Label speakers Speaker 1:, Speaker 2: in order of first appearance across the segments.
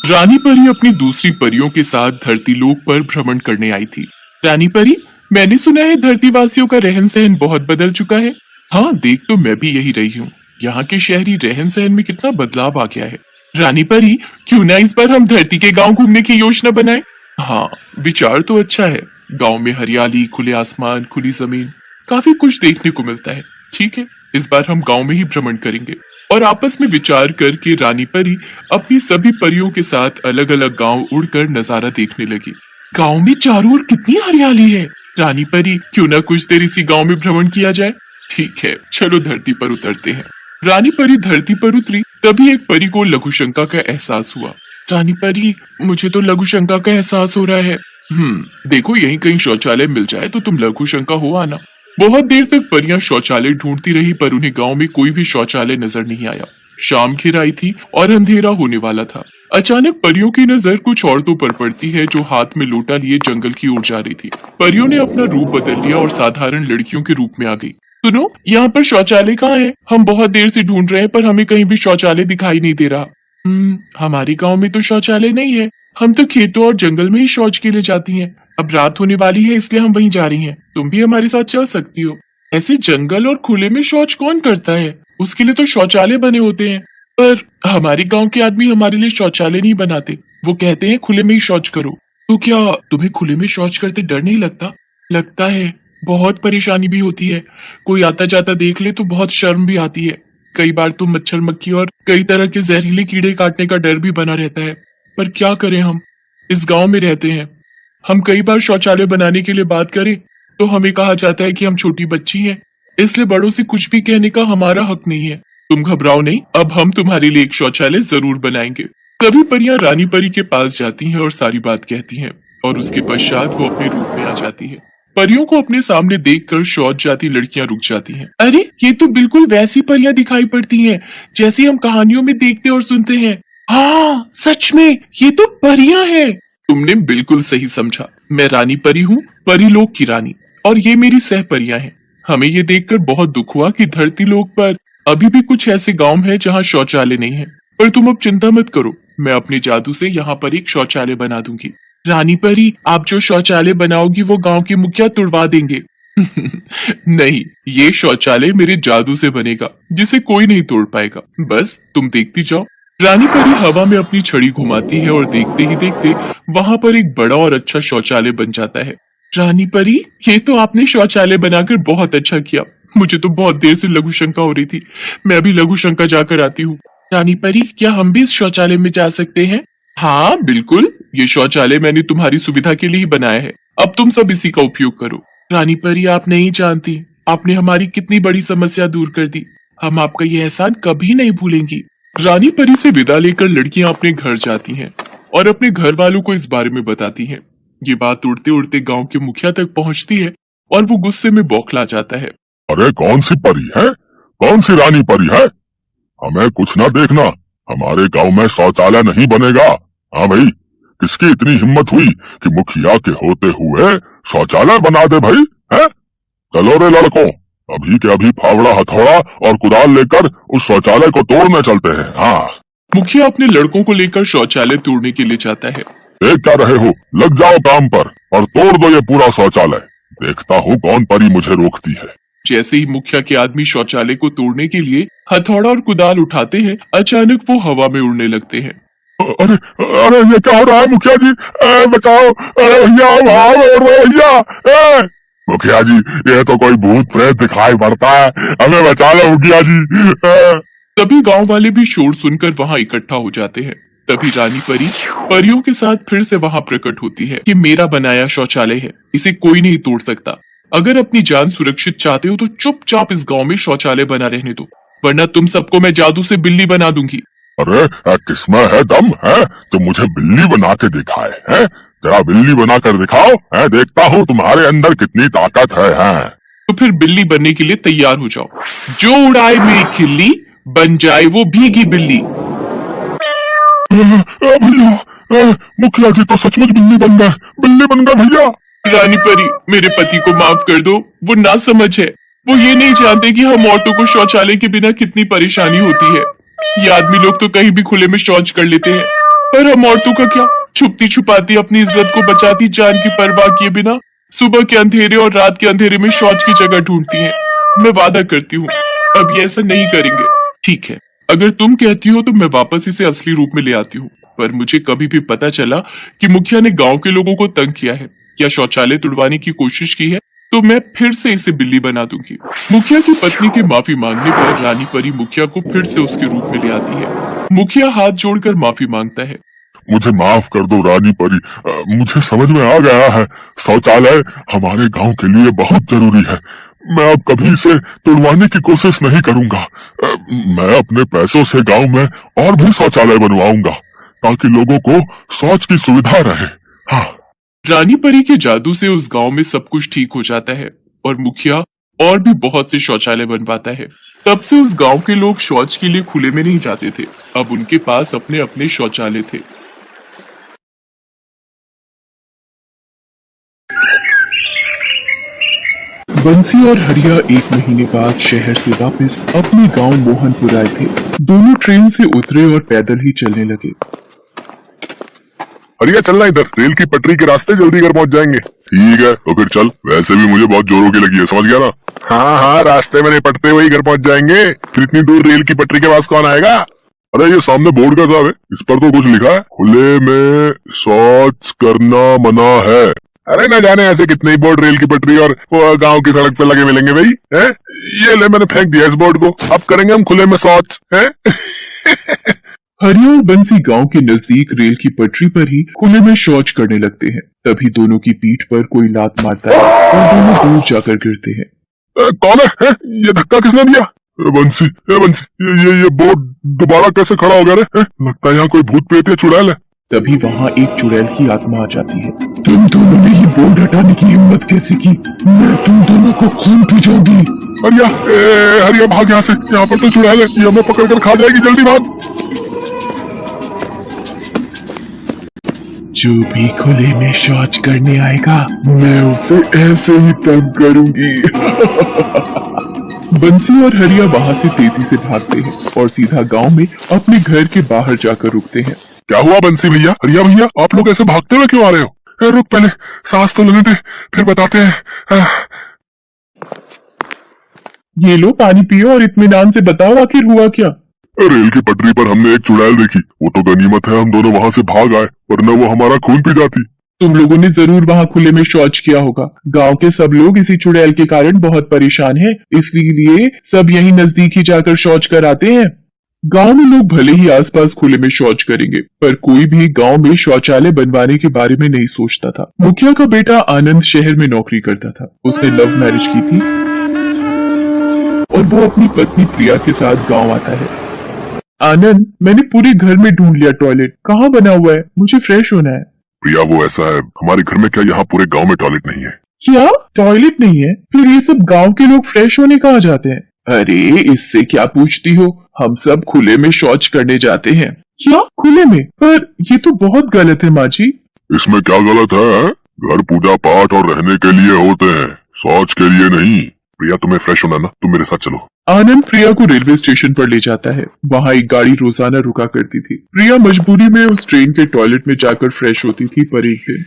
Speaker 1: रानी परी अपनी दूसरी परियों के साथ धरती लोक पर भ्रमण करने आई थी। रानी परी, मैंने सुना है धरतीवासियों का रहन सहन बहुत बदल चुका है। हाँ, देख तो मैं भी यही रही हूँ। यहाँ के शहरी रहन सहन में कितना बदलाव आ गया है। रानी परी, क्यों ना इस बार हम धरती के गांव घूमने की योजना बनाएं? हाँ, विचार तो अच्छा है। गांव में हरियाली, खुले आसमान, खुली जमीन, काफी कुछ देखने को मिलता है। ठीक है, इस बार हम गांव में ही भ्रमण करेंगे। और आपस में विचार करके रानी परी अपनी सभी परियों के साथ अलग अलग गांव उड़कर नजारा देखने लगी। गांव में चारों ओर कितनी हरियाली है। रानी परी, क्यों ना कुछ देर इसी गांव में भ्रमण किया जाए? ठीक है, चलो धरती पर उतरते हैं। रानी परी धरती पर उतरी, तभी एक परी को लघु शंका का एहसास हुआ। रानी परी, मुझे तो लघु शंका का एहसास हो रहा है। देखो, यहीं कहीं शौचालय मिल जाए तो तुम लघु शंका हो आना। बहुत देर तक परियां शौचालय ढूंढती रही, पर उन्हें गांव में कोई भी शौचालय नजर नहीं आया। शाम घिर आई थी और अंधेरा होने वाला था। अचानक परियों की नजर कुछ औरतों पर पड़ती है जो हाथ में लोटा लिए जंगल की ओर जा रही थी। परियों ने अपना रूप बदल लिया और साधारण लड़कियों के रूप में आ गई। सुनो, यहाँ पर शौचालय कहाँ है? हम बहुत देर से ढूंढ रहे हैं पर हमें कहीं भी शौचालय दिखाई नहीं दे रहा। हमारे गांव में तो शौचालय नहीं है। हम तो खेतों और जंगल में ही शौच के लिए जाती हैं। अब रात होने वाली है, इसलिए हम वहीं जा रही हैं। तुम भी हमारे साथ चल सकती हो। ऐसे जंगल और खुले में शौच कौन करता है? उसके लिए तो शौचालय बने होते हैं। पर हमारे गांव के आदमी हमारे लिए शौचालय नहीं बनाते। वो कहते हैं खुले में ही शौच करो। तो क्या तुम्हें खुले में शौच करते डर नहीं लगता? लगता है, बहुत परेशानी भी होती है। कोई आता जाता देख ले तो बहुत शर्म भी आती है। कई बार तो मच्छर मक्खी और कई तरह के जहरीले कीड़े काटने का डर भी बना रहता है। पर क्या करें, हम इस गांव में रहते हैं। हम कई बार शौचालय बनाने के लिए बात करें तो हमें कहा जाता है कि हम छोटी बच्ची हैं, इसलिए बड़ों से कुछ भी कहने का हमारा हक नहीं है। तुम घबराओ नहीं, अब हम तुम्हारे लिए एक शौचालय जरूर बनाएंगे। कभी परियां रानी परी के पास जाती हैं और सारी बात कहती हैं, और उसके पश्चात वो अपने रूप में आ जाती है। परियों को अपने सामने देखकर शौच जाती लड़कियां रुक जाती हैं। अरे, ये तो बिल्कुल वैसी परियां दिखाई पड़ती हैं जैसी हम कहानियों में देखते और सुनते हैं। हाँ, सच में ये तो परियां हैं। तुमने बिल्कुल सही समझा। मैं रानी परी हूँ, परीलोक की रानी, और ये मेरी सहपरियां हैं। हमें ये देखकर बहुत दुख हुआ कि धरती लोक पर अभी भी कुछ ऐसे गांव हैं जहाँ शौचालय नहीं है। पर तुम अब चिंता मत करो, मैं अपने जादू से यहाँ पर एक शौचालय बना दूंगी। रानी परी, आप जो शौचालय बनाओगी वो गांव के मुखिया तुड़वा देंगे। नहीं, ये शौचालय मेरे जादू से बनेगा, जिसे कोई नहीं तोड़ पाएगा। बस तुम देखती जाओ। रानी परी हवा में अपनी छड़ी घुमाती है और देखते ही देखते वहां पर एक बड़ा और अच्छा शौचालय बन जाता है। रानी परी, ये तो आपने शौचालय बनाकर बहुत अच्छा किया। मुझे तो बहुत देर से लघु शंका हो रही थी। मैं अभी लघु शंका जाकर आती हूँ। रानी परी, क्या हम भी इस शौचालय में जा सकते हैं? हाँ बिल्कुल, ये शौचालय मैंने तुम्हारी सुविधा के लिए ही बनाया है। अब तुम सब इसी का उपयोग करो। रानी परी, आप नहीं जानती, आपने हमारी कितनी बड़ी समस्या दूर कर दी। हम आपका ये एहसान कभी नहीं भूलेंगी। रानी परी से विदा लेकर लड़कियां अपने घर जाती हैं और अपने घर वालों को इस बारे में बताती हैं। ये बात उड़ते उड़ते गांव के मुखिया तक पहुंचती है और वो गुस्से में बौखला जाता है।
Speaker 2: अरे कौन सी परी है? कौन सी रानी परी है? हमें कुछ ना देखना, हमारे गांव में शौचालय नहीं बनेगा। हाँ भाई, किसकी इतनी हिम्मत हुई कि मुखिया के होते हुए शौचालय बना दे भाई? है? चलो रे लड़कों, अभी के अभी फावड़ा, हथौड़ा और कुदाल लेकर उस शौचालय को तोड़ने चलते हैं। हाँ।
Speaker 1: मुखिया अपने लड़कों को लेकर शौचालय तोड़ने के लिए जाता है।
Speaker 2: देख क्या रहे हो, लग जाओ काम पर और तोड़ दो ये पूरा शौचालय। देखता हूँ कौन परी मुझे रोकती है।
Speaker 1: जैसे ही मुखिया के आदमी शौचालय को तोड़ने के लिए हथौड़ा और कुदाल उठाते हैं, अचानक वो हवा में उड़ने लगते हैं।
Speaker 2: अरे अरे, ये क्या हो रहा है मुखिया जी? बचाओ, अरे भैया, भैया। मुखिया जी, ये तो कोई भूत प्रेत दिखाई पड़ता है, हमें बचा लो मुखिया जी।
Speaker 1: तभी गांव वाले भी शोर सुनकर वहां इकट्ठा हो जाते हैं। तभी रानी परी परियों के साथ फिर से वहां प्रकट होती है कि मेरा बनाया शौचालय है, इसे कोई नहीं तोड़ सकता। अगर अपनी जान सुरक्षित चाहते हो तो चुपचाप इस गांव में शौचालय बना रहने दो, वरना तुम सबको मैं जादू से बिल्ली बना दूंगी।
Speaker 2: अरे किसमें है दम है? तुम मुझे बिल्ली बना के दिखाए है? जरा बिल्ली बना कर दिखाओ, है? देखता हूँ तुम्हारे अंदर कितनी ताकत है।
Speaker 1: तो फिर बिल्ली बनने के लिए तैयार हो जाओ। जो उड़ाए मेरी खिल्ली, बन जाए वो भीगी बिल्ली।
Speaker 2: भैया, मुखिया जी तो सचमुच बिल्ली बन गए भैया।
Speaker 1: रानी परी, मेरे पति को माफ कर दो, वो ना समझ है। वो ये नहीं जानते कि हम औरतों को शौचालय के बिना कितनी परेशानी होती है। ये आदमी लोग तो कहीं भी खुले में शौच कर लेते हैं, पर हम औरतों का क्या, छुपती छुपाती अपनी इज्जत को बचाती जान की परवाह किए बिना सुबह के अंधेरे और रात के अंधेरे में शौच की जगह ढूंढती हैं। मैं वादा करती हूँ अब ये ऐसा नहीं करेंगे। ठीक है, अगर तुम कहती हो तो मैं वापस इसे असली रूप में ले आती हूँ। पर मुझे कभी भी पता चला कि मुखिया ने गांव के लोगों को तंग किया है या शौचालय तुड़वाने की कोशिश की है तो मैं फिर से इसे बिल्ली बना दूंगी। मुखिया की पत्नी के माफी मांगने पर रानी परी मुखिया को फिर से उसके रूप में ले आती है। मुखिया हाथ जोड़कर माफी मांगता है।
Speaker 2: मुझे माफ कर दो रानी परी, मुझे समझ में आ गया है शौचालय हमारे गांव के लिए बहुत जरूरी है। मैं अब कभी इसे तुड़वाने की कोशिश नहीं करूंगा। मैं अपने पैसों से गांव में और भी शौचालय बनवाऊंगा ताकि लोगों को शौच की सुविधा रहे। हाँ।
Speaker 1: रानी परी के जादू से उस गांव में सब कुछ ठीक हो जाता है और मुखिया और भी बहुत से शौचालय बनवाता है। तब से उस गांव के लोग शौच के लिए खुले में नहीं जाते थे, अब उनके पास अपने अपने शौचालय थे। बंसी और हरिया एक महीने बाद शहर से वापस अपने गांव मोहनपुर आए थे। दोनों ट्रेन से उतरे और पैदल ही चलने लगे।
Speaker 2: हरिया चलना इधर, रेल की पटरी के रास्ते जल्दी घर पहुंच जाएंगे। ठीक है तो फिर चल, वैसे भी मुझे बहुत जोरों की लगी है, समझ गया ना। हाँ हाँ, रास्ते में निपटते हुए घर पहुंच जाएंगे। फिर इतनी दूर रेल की पटरी के पास कौन आएगा। अरे ये सामने बोर्ड का साहब है, इस पर तो कुछ लिखा है, खुले में शौच करना मना है। अरे न जाने ऐसे कितने ही बोर्ड रेल की पटरी और गांव की सड़क पे लगे मिलेंगे भाई। है ये ले, मैंने फेंक दिया इस बोर्ड को, अब करेंगे हम खुले में शौच है।
Speaker 1: हरिया और बंसी गांव के नजदीक रेल की पटरी पर ही खुले में शौच करने लगते हैं। तभी दोनों की पीठ पर कोई लात मारता है और दोनों दूर जाकर गिरते हैं।
Speaker 2: कौन है? ये धक्का किसने दिया? बंसी, ये बोर्ड दोबारा कैसे खड़ा हो गया रे? लगता है यहाँ कोई भूत प्रेत या चुड़ैल है।
Speaker 1: तभी वहाँ एक चुड़ैल की आत्मा आ जाती है। तुम दोनों ने ये बोर्ड हटाने की हिम्मत कैसे की? मैं तुम दोनों को खून पी जाऊंगी।
Speaker 2: हरिया भाग यहाँ से, यहाँ पर तो चुड़ैल है, ये हमें पकड़ कर खा जाएगी, जल्दी भाग।
Speaker 1: जो भी खुले में शौच करने आएगा मैं उसे ऐसे ही तंग करूंगी। बंसी और हरिया वहाँ से तेजी से भागते हैं और सीधा गांव में अपने घर के बाहर जाकर रुकते हैं।
Speaker 2: क्या हुआ बंसी भैया, हरिया भैया, आप लोग ऐसे भागते हुए क्यों आ रहे हो? रुक, पहले सांस तो लेने दे, फिर बताते हैं।
Speaker 1: ये लो पानी पियो और इत्मीनान से बताओ आखिर हुआ क्या।
Speaker 2: रेल की पटरी पर हमने एक चुड़ैल देखी, वो तो गनीमत है हम दोनों वहाँ से भाग आए, वरना वो हमारा खून पी जाती।
Speaker 1: तुम लोगों ने जरूर वहाँ खुले में शौच किया होगा। गांव के सब लोग इसी चुड़ैल के कारण बहुत परेशान हैं, इसलिए सब यहीं नजदीक ही जाकर शौच कर आते हैं। गांव में लोग भले ही आसपास खुले में शौच करेंगे, पर कोई भी गांव में शौचालय बनवाने के बारे में नहीं सोचता था। मुखिया का बेटा आनंद शहर में नौकरी करता था। उसने लव मैरिज की थी और वो अपनी पत्नी प्रिया के साथ गांव आता है। आनंद, मैंने पूरे घर में ढूंढ लिया, टॉयलेट कहाँ बना हुआ है, मुझे फ्रेश होना है।
Speaker 2: प्रिया वो ऐसा है, हमारे घर में क्या यहाँ पूरे गांव में टॉयलेट नहीं है?
Speaker 1: क्या टॉयलेट नहीं है? फिर ये सब गांव के लोग फ्रेश होने कहाँ जाते हैं? अरे इससे क्या पूछती हो, हम सब खुले में शौच करने जाते हैं। क्या खुले में? पर ये तो बहुत गलत है माँ जी।
Speaker 2: इसमें क्या गलत है? घर पूजा पाठ और रहने के लिए होते हैं, शौच के लिए नहीं। प्रिया तुम्हें फ्रेश होना ना, तुम मेरे साथ चलो।
Speaker 1: आनंद प्रिया को रेलवे स्टेशन पर ले जाता है। वहाँ एक गाड़ी रोजाना रुका करती थी। प्रिया मजबूरी में उस ट्रेन के टॉयलेट में जाकर फ्रेश होती थी, पर एक दिन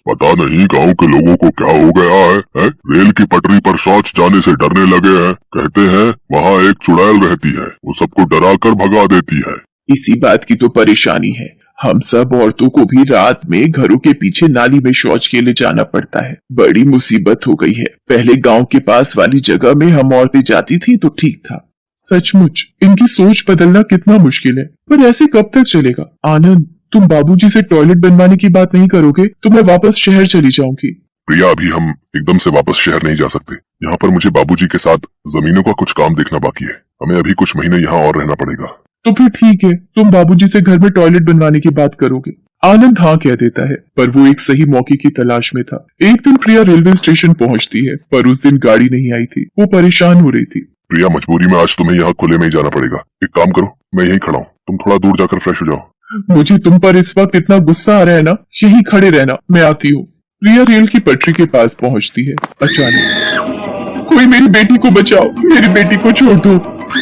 Speaker 2: पता नहीं गांव के लोगों को क्या हो गया है? रेल की पटरी पर शौच जाने से डरने लगे हैं। कहते हैं वहाँ एक चुड़ैल रहती है, वो सबको डरा कर भगा देती है।
Speaker 1: इसी बात की तो परेशानी है, हम सब औरतों को भी रात में घरों के पीछे नाली में शौच के लिए जाना पड़ता है। बड़ी मुसीबत हो गई है। पहले गांव के पास वाली जगह में हम औरतें जाती थी तो ठीक था। सचमुच इनकी सोच बदलना कितना मुश्किल है, पर ऐसे कब तक चलेगा? आनंद, तुम बाबूजी से टॉयलेट बनवाने की बात नहीं करोगे तो मैं वापस शहर चली जाऊंगी।
Speaker 2: प्रिया अभी हम एकदम से वापस शहर नहीं जा सकते, यहाँ पर मुझे बाबूजी के साथ जमीनों का कुछ काम देखना बाकी है। हमें अभी कुछ महीने यहाँ और रहना पड़ेगा।
Speaker 1: तो फिर ठीक है, तुम बाबूजी से घर में टॉयलेट बनवाने की बात करोगे। आनंद हाँ कह देता है, पर वो एक सही मौके की तलाश में था। एक दिन प्रिया रेलवे स्टेशन पहुंचती है, पर उस दिन गाड़ी नहीं आई थी। वो परेशान हो रही थी।
Speaker 2: प्रिया मजबूरी में आज तुम्हें यहाँ खुले में ही जाना पड़ेगा। एक काम करो, मैं यहीं खड़ा हूँ, तुम थोड़ा दूर जाकर फ्रेश हो जाओ।
Speaker 1: मुझे तुम पर इस वक्त इतना गुस्सा आ रहा है ना, यहीं खड़े रहना, मैं आती हूँ। प्रिया रेल की पटरी के पास पहुँचती है। अचानक कोई मेरी बेटी को बचाओ, मेरी बेटी को छोड़ दो।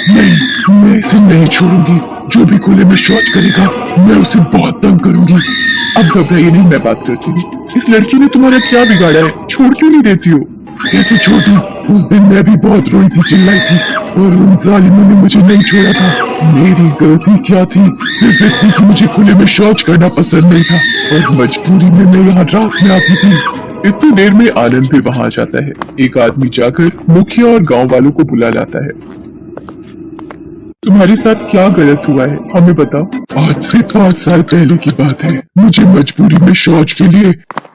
Speaker 1: नहीं, मैं इसे नहीं छोड़ूंगी। जो भी खुले में शौच करेगा मैं उसे बहुत तंग करूंगी। अब घबराइए नहीं, मैं बात करती हूँ। इस लड़की ने तुम्हारा क्या बिगाड़ा है? छोड़ क्यों नहीं देती हो? कैसे छोड़ू? उस दिन मैं भी बहुत रोई थी, चिल्लाई थी और उन जालिमों ने मुझे नहीं छोड़ा था। मेरी गलती क्या थी? सिर्फ इतनी कि मुझे खुले में शौच करना पसंद नहीं था और मजबूरी में मैं यहाँ रात में आती थी। इतनी देर में आनंद भी वहाँ जाता है। एक आदमी जाकर मुखिया और गांव वालों को बुला लाता है। तुम्हारे साथ क्या गलत हुआ है, हमें बताओ। आज से 5 साल पहले की बात है। मुझे मजबूरी में शौच के लिए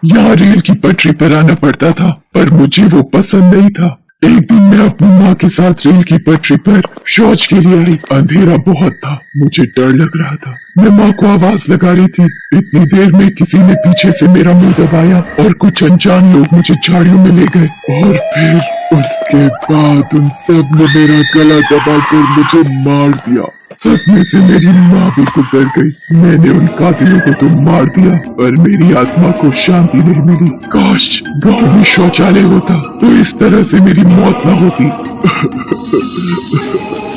Speaker 1: यहाँ रेल की पटरी पर आना पड़ता था, पर मुझे वो पसंद नहीं था। एक दिन मैं अपनी माँ के साथ रेल की पटरी पर शौच के लिए आई। अंधेरा बहुत था, मुझे डर लग रहा था। मैं माँ को आवाज लगा रही थी। इतनी देर में किसी ने पीछे से मेरा मुंह दबाया और कुछ अनजान लोग मुझे झाड़ियों में ले गए और फिर उसके बाद उन सब ने मेरा गला दबाकर मुझे मार दिया। सदमे से मेरी माँ भी गुजर गई। मैंने उन कातिलों को तो मार दिया पर मेरी आत्मा को शांति नहीं मिली। काश गांव में शौचालय होता तो इस तरह से मेरी मौत न होती।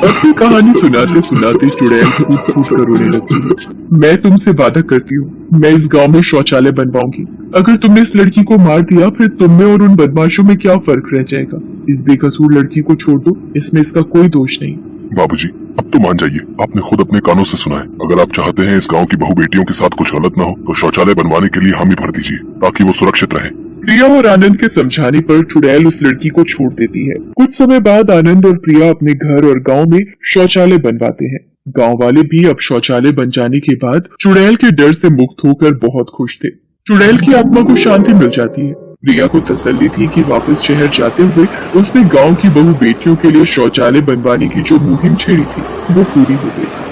Speaker 1: अपनी कहानी सुनाते सुनाते चुड़ैल फूट फूट कर रोने लगती। मैं तुमसे वादा करती हूँ, मैं इस गांव में शौचालय बनवाऊंगी। अगर तुमने इस लड़की को मार दिया फिर तुम में और उन बदमाशों में क्या फर्क रह जाएगा? इस बेकसूर लड़की को छोड़ दो, इसमें इसका कोई दोष नहीं।
Speaker 2: बाबूजी अब तो मान जाइए, आपने खुद अपने कानों से सुना है। अगर आप चाहते हैं इस गांव की बहू बेटियों के साथ कुछ गलत ना हो तो शौचालय बनवाने के लिए हामी भर दीजिए ताकि वो सुरक्षित रहे।
Speaker 1: प्रिया और आनंद के समझाने पर चुड़ैल उस लड़की को छोड़ देती है। कुछ समय बाद आनंद और प्रिया अपने घर और गांव में शौचालय बनवाते हैं। गांव वाले भी अब शौचालय बन जाने के बाद चुड़ैल के डर से मुक्त होकर बहुत खुश थे। चुड़ैल की आत्मा को शांति मिल जाती है। प्रिया को तसल्ली थी कि वापस शहर जाते हुए उसने गांव की बहु बेटियों के लिए शौचालय बनवाने की जो मुहिम छेड़ी थी वो पूरी हो गई।